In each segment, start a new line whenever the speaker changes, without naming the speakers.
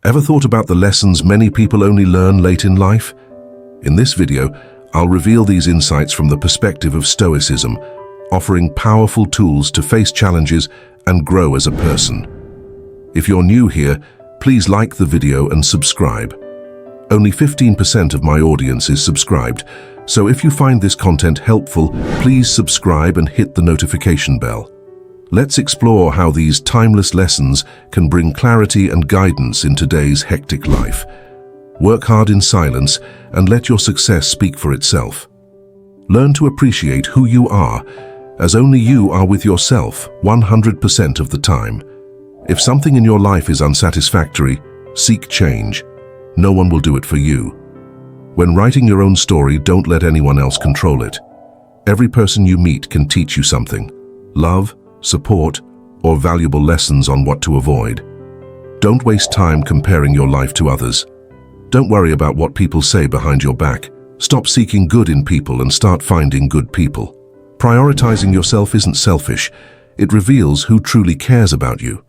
Ever thought about the lessons many people only learn late in life? In this video, I'll reveal these insights from the perspective of Stoicism, offering powerful tools to face challenges and grow as a person. If you're new here, please like the video and subscribe. Only 15% of my audience is subscribed, so if you find this content helpful, please subscribe and hit the notification bell. Let's explore how these timeless lessons can bring clarity and guidance in today's hectic life. Work hard in silence and let your success speak for itself. Learn to appreciate who you are, as only you are with yourself 100% of the time. If something in your life is unsatisfactory, seek change. No one will do it for you. When writing your own story, don't let anyone else control it. Every person you meet can teach you something: love, support, or valuable lessons on what to avoid. Don't waste time comparing your life to others. Don't worry about what people say behind your back. Stop seeking good in people and start finding good people. Prioritizing yourself isn't selfish. It reveals who truly cares about you.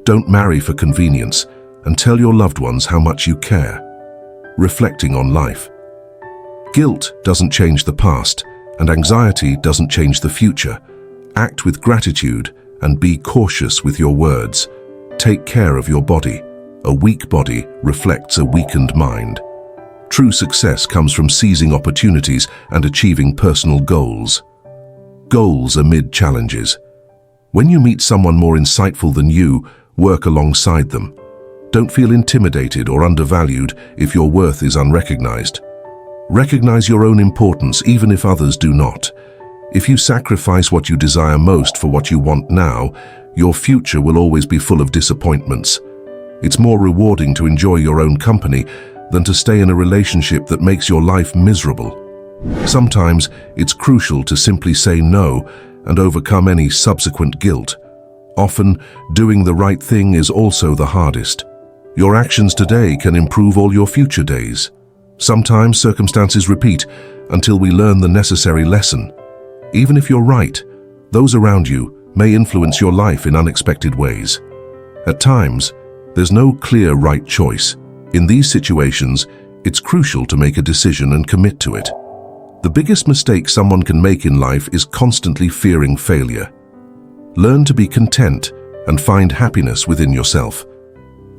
Don't marry for convenience, and tell your loved ones how much you care. Reflecting on life. Guilt doesn't change the past, and anxiety doesn't change the future. Act with gratitude and be cautious with your words. Take care of your body. A weak body reflects a weakened mind. True success comes from seizing opportunities and achieving personal goals. Goals amid challenges. When you meet someone more insightful than you, work alongside them. Don't feel intimidated or undervalued if your worth is unrecognized. Recognize your own importance even if others do not. If you sacrifice what you desire most for what you want now, your future will always be full of disappointments. It's more rewarding to enjoy your own company than to stay in a relationship that makes your life miserable. Sometimes it's crucial to simply say no and overcome any subsequent guilt. Often, doing the right thing is also the hardest. Your actions today can improve all your future days. Sometimes circumstances repeat until we learn the necessary lesson. Even if you're right, those around you may influence your life in unexpected ways. At times, there's no clear right choice. In these situations, it's crucial to make a decision and commit to it. The biggest mistake someone can make in life is constantly fearing failure. Learn to be content and find happiness within yourself.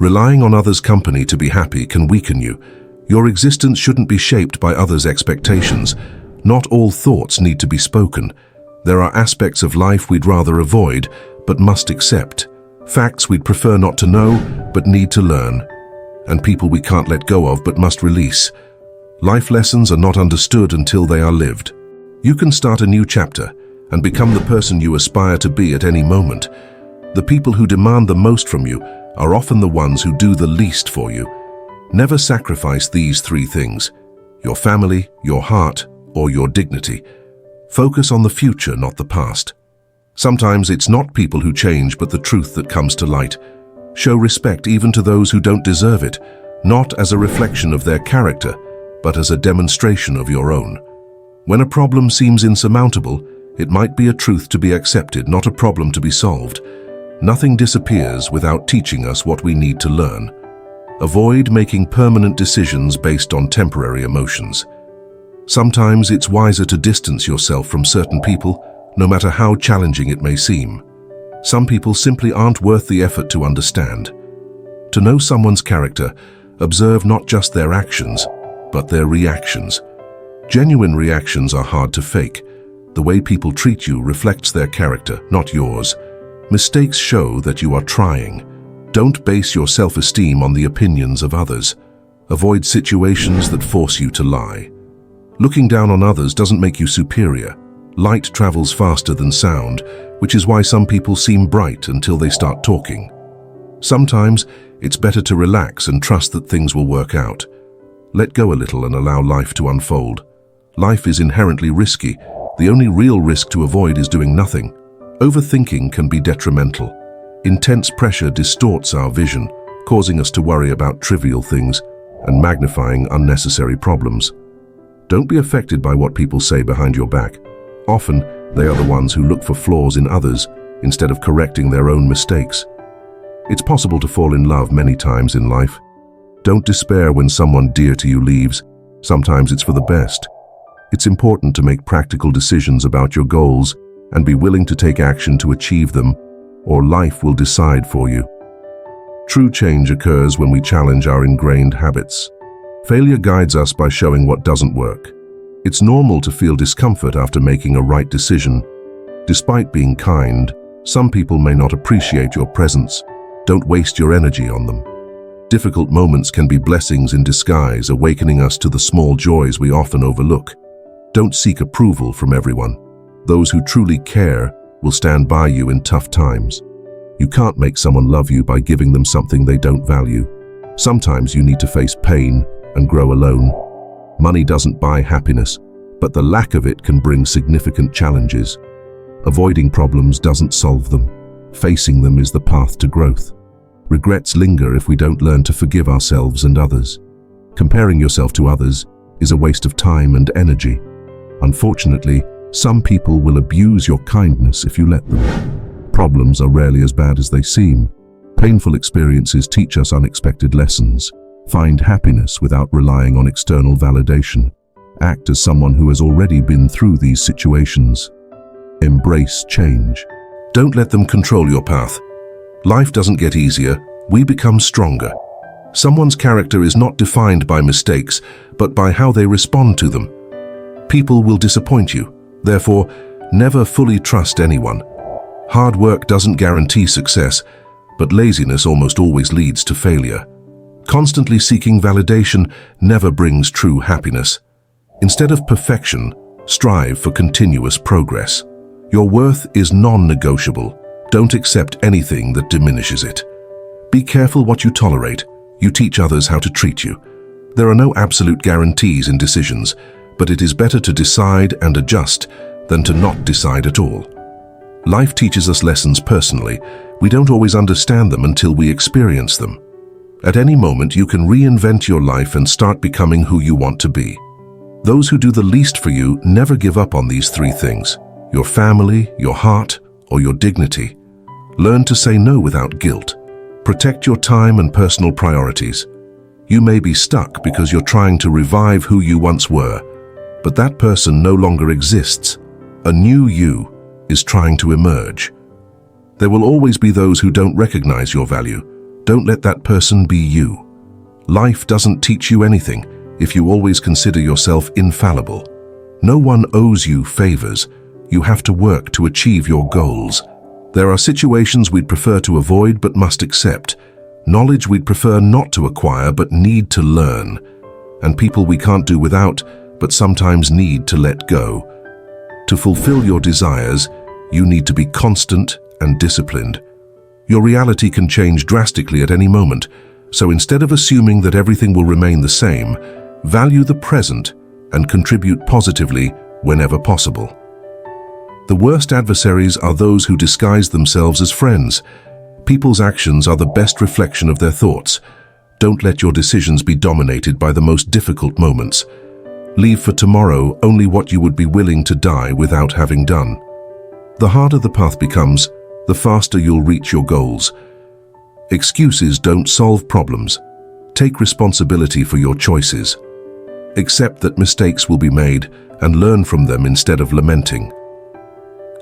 Relying on others' company to be happy can weaken you. Your existence shouldn't be shaped by others' expectations. Not all thoughts need to be spoken. There are aspects of life we'd rather avoid, but must accept. Facts we'd prefer not to know, but need to learn. And people we can't let go of, but must release. Life lessons are not understood until they are lived. You can start a new chapter and become the person you aspire to be at any moment. The people who demand the most from you are often the ones who do the least for you. Never sacrifice these three things: your family, your heart, or your dignity. Focus on the future, not the past. Sometimes it's not people who change, but the truth that comes to light. Show respect even to those who don't deserve it, not as a reflection of their character, but as a demonstration of your own. When a problem seems insurmountable, it might be a truth to be accepted, not a problem to be solved. Nothing disappears without teaching us what we need to learn. Avoid making permanent decisions based on temporary emotions. Sometimes it's wiser to distance yourself from certain people, no matter how challenging it may seem. Some people simply aren't worth the effort to understand. To know someone's character, observe not just their actions, but their reactions. Genuine reactions are hard to fake. The way people treat you reflects their character, not yours. Mistakes show that you are trying. Don't base your self-esteem on the opinions of others. Avoid situations that force you to lie. Looking down on others doesn't make you superior. Light travels faster than sound, which is why some people seem bright until they start talking. Sometimes it's better to relax and trust that things will work out. Let go a little and allow life to unfold. Life is inherently risky. The only real risk to avoid is doing nothing. Overthinking can be detrimental. Intense pressure distorts our vision, causing us to worry about trivial things and magnifying unnecessary problems. Don't be affected by what people say behind your back. Often, they are the ones who look for flaws in others instead of correcting their own mistakes. It's possible to fall in love many times in life, Don't despair when someone dear to you leaves. Sometimes it's for the best. It's important to make practical decisions about your goals and be willing to take action to achieve them, or life will decide for you. True change occurs when we challenge our ingrained habits. Failure guides us by showing what doesn't work. It's normal to feel discomfort after making a right decision. Despite being kind, some people may not appreciate your presence. Don't waste your energy on them. Difficult moments can be blessings in disguise, awakening us to the small joys we often overlook. Don't seek approval from everyone. Those who truly care will stand by you in tough times. You can't make someone love you by giving them something they don't value. Sometimes you need to face pain and grow alone. Money doesn't buy happiness, but the lack of it can bring significant challenges. Avoiding problems doesn't solve them. Facing them is the path to growth. Regrets linger if we don't learn to forgive ourselves and others. Comparing yourself to others is a waste of time and energy. Unfortunately, some people will abuse your kindness if you let them. Problems are rarely as bad as they seem. Painful experiences teach us unexpected lessons. Find happiness without relying on external validation. Act as someone who has already been through these situations. Embrace change. Don't let them control your path. Life doesn't get easier, we become stronger. Someone's character is not defined by mistakes, but by how they respond to them. People will disappoint you, therefore, never fully trust anyone. Hard work doesn't guarantee success, but laziness almost always leads to failure. Constantly seeking validation never brings true happiness. Instead of perfection, strive for continuous progress. Your worth is non-negotiable. Don't accept anything that diminishes it. Be careful what you tolerate. You teach others how to treat you. There are no absolute guarantees in decisions, but it is better to decide and adjust than to not decide at all. Life teaches us lessons personally. We don't always understand them until we experience them. At any moment, you can reinvent your life and start becoming who you want to be. Those who do the least for you never give up on these three things: your family, your heart, or your dignity. Learn to say no without guilt. Protect your time and personal priorities. You may be stuck because you're trying to revive who you once were, but that person no longer exists. A new you is trying to emerge. There will always be those who don't recognize your value. Don't let that person be you. Life doesn't teach you anything if you always consider yourself infallible. No one owes you favors. You have to work to achieve your goals. There are situations we'd prefer to avoid but must accept, knowledge we'd prefer not to acquire but need to learn, and people we can't do without but sometimes need to let go. To fulfill your desires, you need to be constant and disciplined. Your reality can change drastically at any moment, so instead of assuming that everything will remain the same, value the present and contribute positively whenever possible. The worst adversaries are those who disguise themselves as friends. People's actions are the best reflection of their thoughts. Don't let your decisions be dominated by the most difficult moments. Leave for tomorrow only what you would be willing to die without having done. The harder the path becomes, the faster you'll reach your goals. Excuses don't solve problems. Take responsibility for your choices. Accept that mistakes will be made and learn from them instead of lamenting.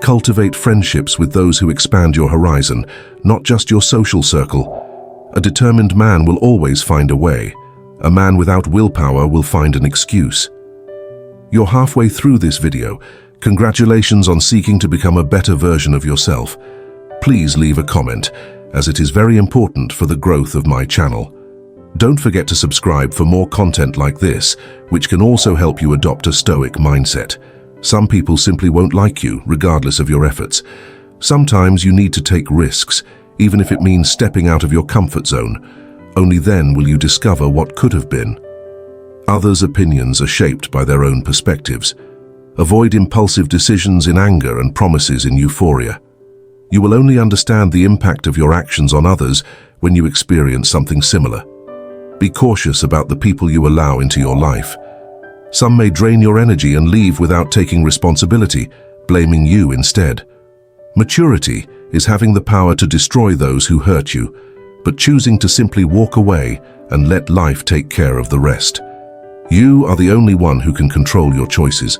Cultivate friendships with those who expand your horizon, not just your social circle. A determined man will always find a way. A man without willpower will find an excuse. You're halfway through this video. Congratulations on seeking to become a better version of yourself. Please leave a comment, as it is very important for the growth of my channel. Don't forget to subscribe for more content like this, which can also help you adopt a Stoic mindset. Some people simply won't like you, regardless of your efforts. Sometimes you need to take risks, even if it means stepping out of your comfort zone. Only then will you discover what could have been. Others' opinions are shaped by their own perspectives. Avoid impulsive decisions in anger and promises in euphoria. You will only understand the impact of your actions on others when you experience something similar. Be cautious about the people you allow into your life. Some may drain your energy and leave without taking responsibility, blaming you instead. Maturity is having the power to destroy those who hurt you, but choosing to simply walk away and let life take care of the rest. You are the only one who can control your choices.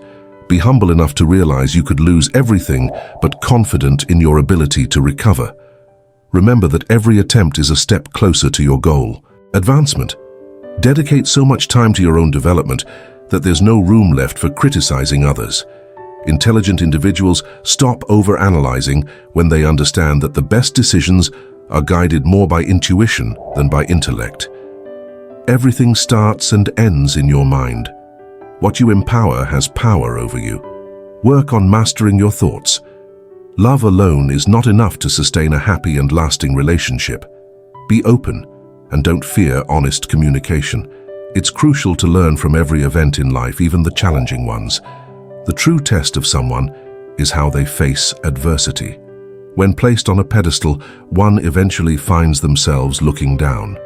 Be humble enough to realize you could lose everything, but confident in your ability to recover. Remember that every attempt is a step closer to your goal. Advancement. Dedicate so much time to your own development that there's no room left for criticizing others. Intelligent individuals stop overanalyzing when they understand that the best decisions are guided more by intuition than by intellect. Everything starts and ends in your mind. What you empower has power over you. Work on mastering your thoughts. Love alone is not enough to sustain a happy and lasting relationship. Be open and don't fear honest communication. It's crucial to learn from every event in life, even the challenging ones. The true test of someone is how they face adversity. When placed on a pedestal, one eventually finds themselves looking down.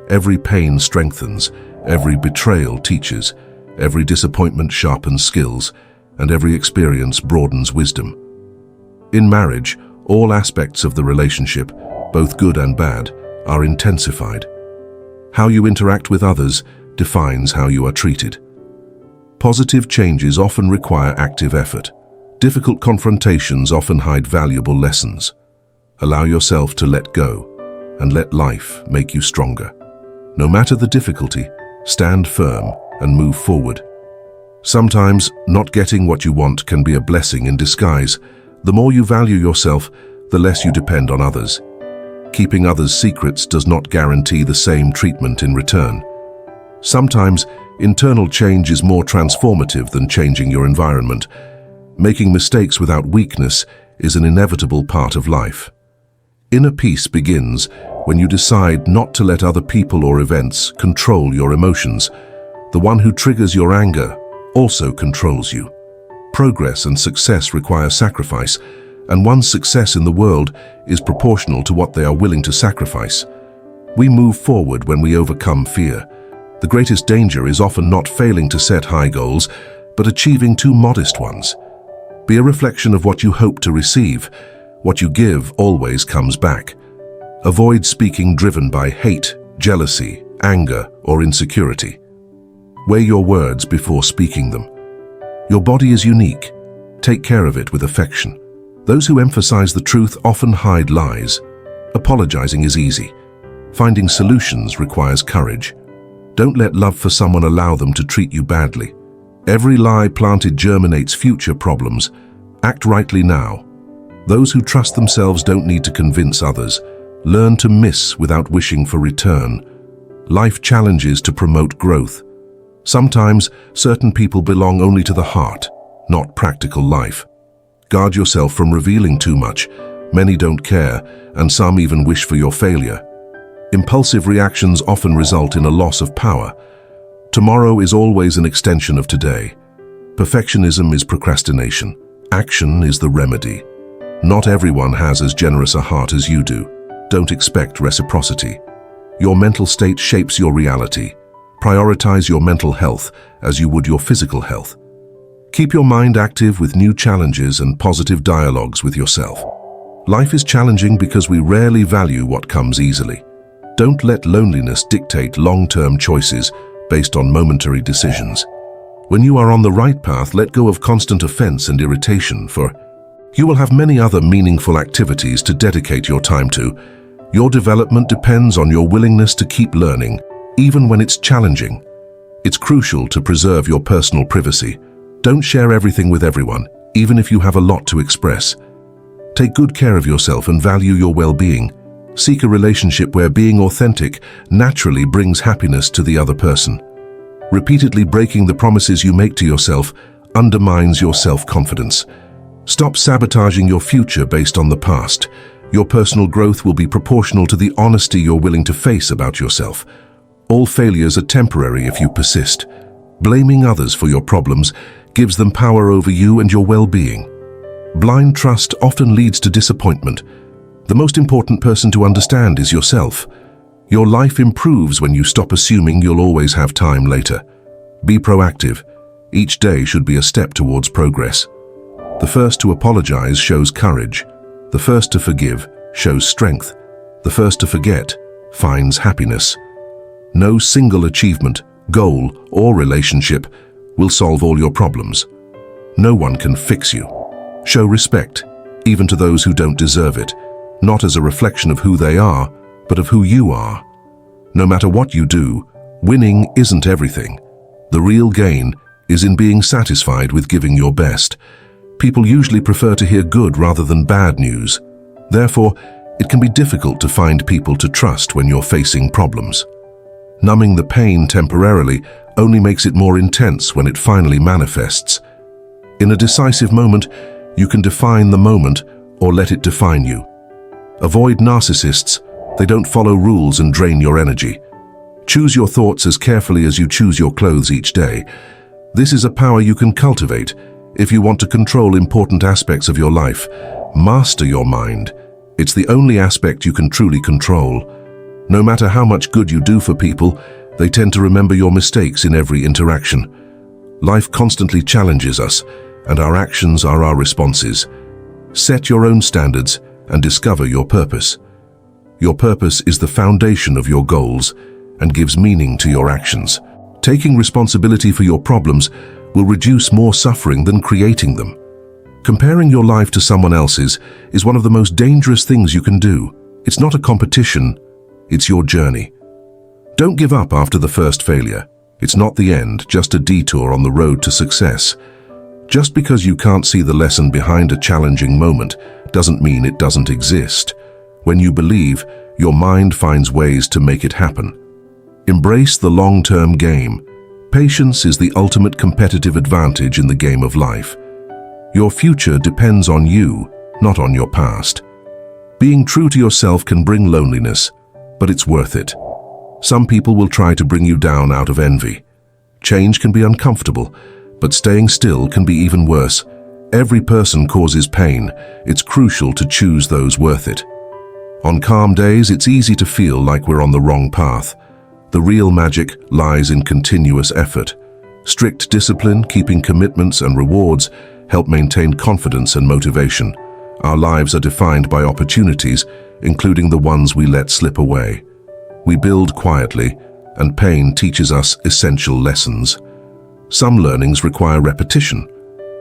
Every pain strengthens, every betrayal teaches, every disappointment sharpens skills, and every experience broadens wisdom. In marriage, all aspects of the relationship, both good and bad, are intensified. How you interact with others defines how you are treated. Positive changes often require active effort. Difficult confrontations often hide valuable lessons. Allow yourself to let go, and let life make you stronger. No matter the difficulty, stand firm and move forward. Sometimes, not getting what you want can be a blessing in disguise. The more you value yourself, the less you depend on others. Keeping others' secrets does not guarantee the same treatment in return. Sometimes, internal change is more transformative than changing your environment. Making mistakes without weakness is an inevitable part of life. Inner peace begins when you decide not to let other people or events control your emotions. The one who triggers your anger also controls you. Progress and success require sacrifice, and one's success in the world is proportional to what they are willing to sacrifice. We move forward when we overcome fear. The greatest danger is often not failing to set high goals, but achieving too modest ones. Be a reflection of what you hope to receive. What you give always comes back. Avoid speaking driven by hate, jealousy, anger, or insecurity. Weigh your words before speaking them. Your body is unique. Take care of it with affection. Those who emphasize the truth often hide lies. Apologizing is easy. Finding solutions requires courage. Don't let love for someone allow them to treat you badly. Every lie planted germinates future problems. Act rightly now. Those who trust themselves don't need to convince others. Learn to miss without wishing for return. Life challenges to promote growth. Sometimes, certain people belong only to the heart, not practical life. Guard yourself from revealing too much. Many don't care, and some even wish for your failure. Impulsive reactions often result in a loss of power. Tomorrow is always an extension of today. Perfectionism is procrastination. Action is the remedy. Not everyone has as generous a heart as you do. Don't expect reciprocity. Your mental state shapes your reality. Prioritize your mental health as you would your physical health. Keep your mind active with new challenges and positive dialogues with yourself. Life is challenging because we rarely value what comes easily. Don't let loneliness dictate long-term choices based on momentary decisions. When you are on the right path, let go of constant offense and irritation, for you will have many other meaningful activities to dedicate your time to. Your development depends on your willingness to keep learning, even when it's challenging. It's crucial to preserve your personal privacy. Don't share everything with everyone, even if you have a lot to express. Take good care of yourself and value your well-being. Seek a relationship where being authentic naturally brings happiness to the other person. Repeatedly breaking the promises you make to yourself undermines your self-confidence. Stop sabotaging your future based on the past. Your personal growth will be proportional to the honesty you're willing to face about yourself. All failures are temporary if you persist. Blaming others for your problems gives them power over you and your well-being. Blind trust often leads to disappointment. The most important person to understand is yourself. Your life improves when you stop assuming you'll always have time later. Be proactive. Each day should be a step towards progress. The first to apologize shows courage. The first to forgive shows strength. The first to forget finds happiness. No single achievement, goal, or relationship will solve all your problems. No one can fix you. Show respect, even to those who don't deserve it, not as a reflection of who they are, but of who you are. No matter what you do, winning isn't everything. The real gain is in being satisfied with giving your best. People usually prefer to hear good rather than bad news. Therefore, it can be difficult to find people to trust when you're facing problems. Numbing the pain temporarily only makes it more intense when it finally manifests. In a decisive moment, you can define the moment or let it define you. Avoid narcissists. They don't follow rules and drain your energy. Choose your thoughts as carefully as you choose your clothes each day. This is a power you can cultivate if you want to control important aspects of your life. Master your mind. It's the only aspect you can truly control. No matter how much good you do for people, they tend to remember your mistakes in every interaction. Life constantly challenges us, and our actions are our responses. Set your own standards and discover your purpose. Your purpose is the foundation of your goals and gives meaning to your actions. Taking responsibility for your problems will reduce more suffering than creating them. Comparing your life to someone else's is one of the most dangerous things you can do. It's not a competition, it's your journey. Don't give up after the first failure. It's not the end, just a detour on the road to success. Just because you can't see the lesson behind a challenging moment doesn't mean it doesn't exist. When you believe, your mind finds ways to make it happen. Embrace the long-term game. Patience is the ultimate competitive advantage in the game of life. Your future depends on you, not on your past. Being true to yourself can bring loneliness, but it's worth it. Some people will try to bring you down out of envy. Change can be uncomfortable, but staying still can be even worse. Every person causes pain. It's crucial to choose those worth it. On calm days, it's easy to feel like we're on the wrong path. The real magic lies in continuous effort. Strict discipline, keeping commitments and rewards help maintain confidence and motivation. Our lives are defined by opportunities, including the ones we let slip away. We build quietly, and pain teaches us essential lessons. Some learnings require repetition.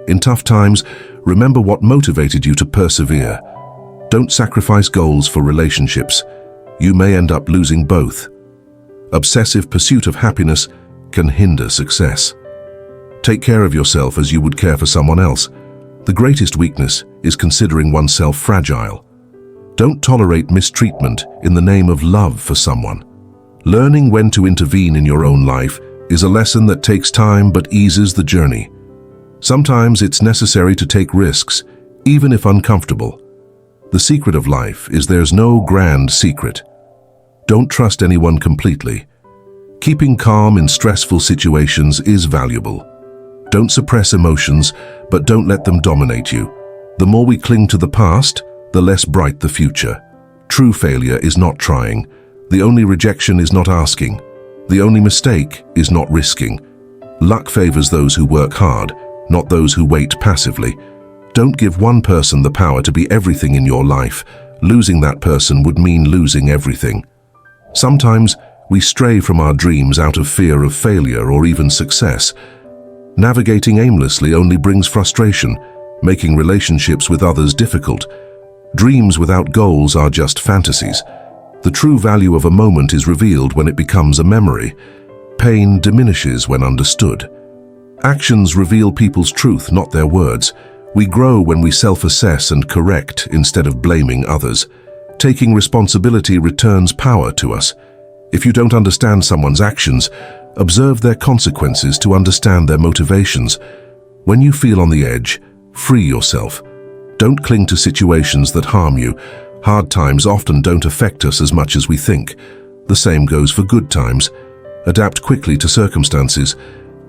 In tough times, remember what motivated you to persevere. Don't sacrifice goals for relationships. You may end up losing both. Obsessive pursuit of happiness can hinder success. Take care of yourself as you would care for someone else. The greatest weakness is considering oneself fragile. Don't tolerate mistreatment in the name of love for someone. Learning when to intervene in your own life is a lesson that takes time but eases the journey. Sometimes it's necessary to take risks, even if uncomfortable. The secret of life is there's no grand secret. Don't trust anyone completely. Keeping calm in stressful situations is valuable. Don't suppress emotions, but don't let them dominate you. The more we cling to the past, the less bright the future. True failure is not trying. The only rejection is not asking. The only mistake is not risking. Luck favors those who work hard, not those who wait passively. Don't give one person the power to be everything in your life. Losing that person would mean losing everything. Sometimes we stray from our dreams out of fear of failure or even success. Navigating aimlessly only brings frustration, making relationships with others difficult. Dreams without goals are just fantasies. The true value of a moment is revealed when it becomes a memory. Pain diminishes when understood. Actions reveal people's truth, not their words. We grow when we self-assess and correct instead of blaming others. Taking responsibility returns power to us. If you don't understand someone's actions, observe their consequences to understand their motivations. When you feel on the edge, free yourself. Don't cling to situations that harm you. Hard times often don't affect us as much as we think. The same goes for good times. Adapt quickly to circumstances.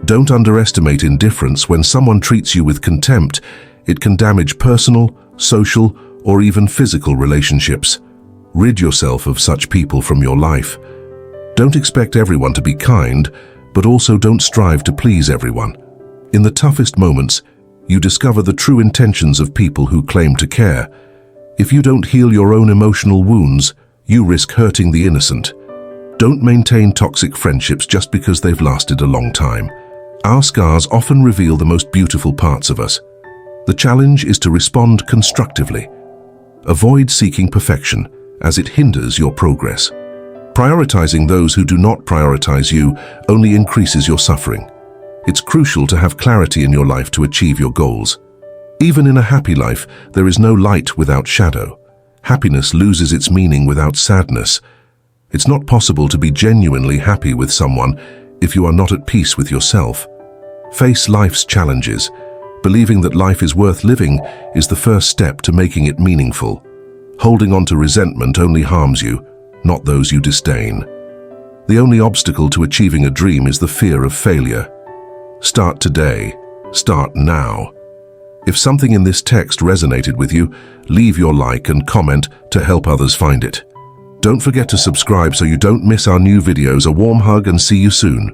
Don't underestimate indifference. When someone treats you with contempt, it can damage personal, social, or even physical relationships. Rid yourself of such people from your life. Don't expect everyone to be kind, but also don't strive to please everyone. In the toughest moments, you discover the true intentions of people who claim to care. If you don't heal your own emotional wounds, you risk hurting the innocent. Don't maintain toxic friendships just because they've lasted a long time. Our scars often reveal the most beautiful parts of us. The challenge is to respond constructively. Avoid seeking perfection, as it hinders your progress. Prioritizing those who do not prioritize you only increases your suffering. It's crucial to have clarity in your life to achieve your goals. Even in a happy life, there is no light without shadow. Happiness loses its meaning without sadness. It's not possible to be genuinely happy with someone if you are not at peace with yourself. Face life's challenges. Believing that life is worth living is the first step to making it meaningful. Holding on to resentment only harms you, not those you disdain. The only obstacle to achieving a dream is the fear of failure. Start today. Start now. If something in this text resonated with you, leave your like and comment to help others find it. Don't forget to subscribe so you don't miss our new videos. A warm hug and see you soon.